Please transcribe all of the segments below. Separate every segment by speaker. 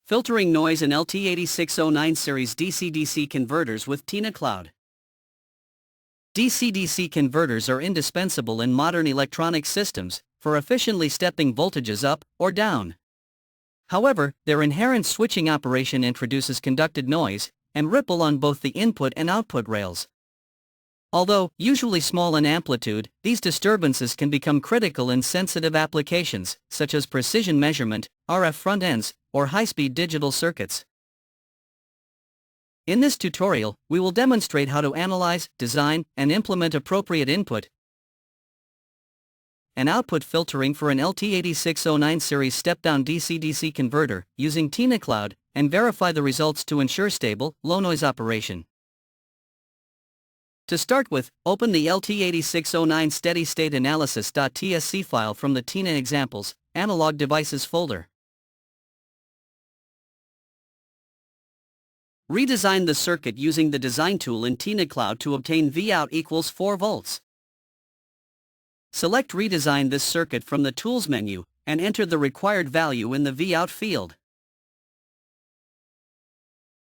Speaker 1: Filtering noise in LT8609 series DC-DC converters with TINACloud. DC-DC converters are indispensable in modern electronic systems for efficiently stepping voltages up or down. However, their inherent switching operation introduces conducted noise and ripple on both the input and output rails. Although usually small in amplitude, these disturbances can become critical in sensitive applications, such as precision measurement, RF front ends, or high-speed digital circuits. In this tutorial, we will demonstrate how to analyze, design, and implement appropriate input and output filtering for an LT8609 series step-down DC-DC converter using TINACloud, and verify the results to ensure stable, low-noise operation. To start with, open the LT8609 steady-state analysis.tsc file from the TINA examples, analog devices folder. Redesign the circuit using the design tool in TINACloud to obtain Vout equals 4 volts. Select Redesign this circuit from the Tools menu, and enter the required value in the Vout field.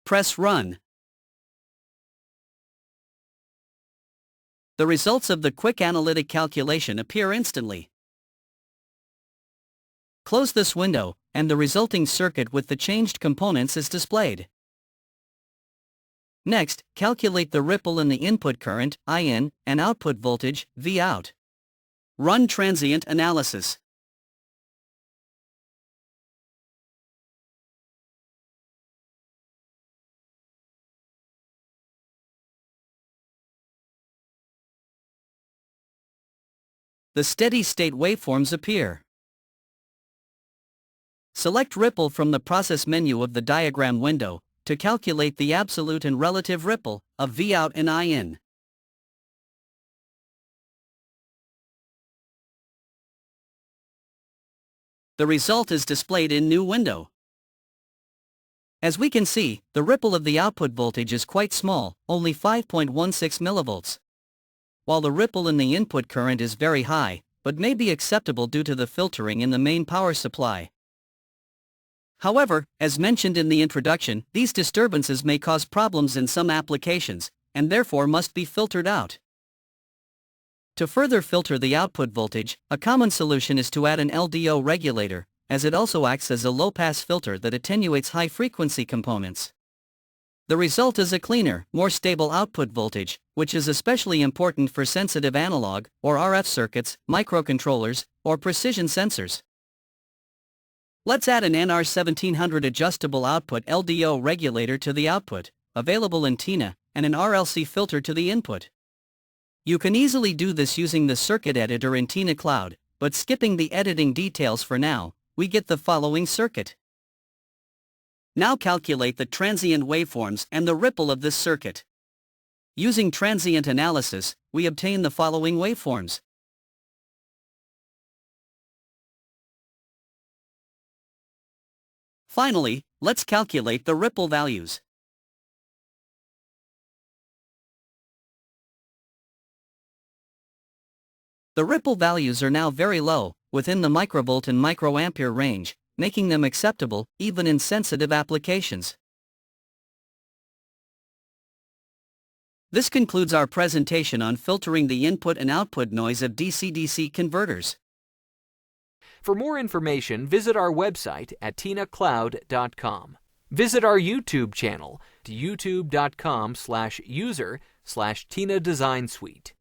Speaker 1: Press Run. The results of the quick analytic calculation appear instantly. Close this window, and the resulting circuit with the changed components is displayed. Next, calculate the ripple in the input current, IN, and output voltage, Vout. Run transient analysis. The steady-state waveforms appear. Select Ripple from the Process menu of the diagram window to calculate the absolute and relative ripple of Vout and IN. The result is displayed in New Window. As we can see, the ripple of the output voltage is quite small, only 5.16 millivolts. While the ripple in the input current is very high, but may be acceptable due to the filtering in the main power supply. However, as mentioned in the introduction, these disturbances may cause problems in some applications, and therefore must be filtered out. To further filter the output voltage, a common solution is to add an LDO regulator, as it also acts as a low-pass filter that attenuates high-frequency components. The result is a cleaner, more stable output voltage, which is especially important for sensitive analog or RF circuits, microcontrollers, or precision sensors. Let's add an NR1700 adjustable output LDO regulator to the output, available in TINA, and an RLC filter to the input. You can easily do this using the circuit editor in TINACloud, but skipping the editing details for now, we get the following circuit. Now calculate the transient waveforms and the ripple of this circuit. Using transient analysis, we obtain the following waveforms. Finally, let's calculate the ripple values. The ripple values are now very low, within the microvolt and microampere range, making them acceptable even in sensitive applications. This concludes our presentation on filtering the input and output noise of DC-DC converters.
Speaker 2: For more information, visit our website at tinacloud.com. Visit our YouTube channel, youtube.com/user/TINA Design Suite.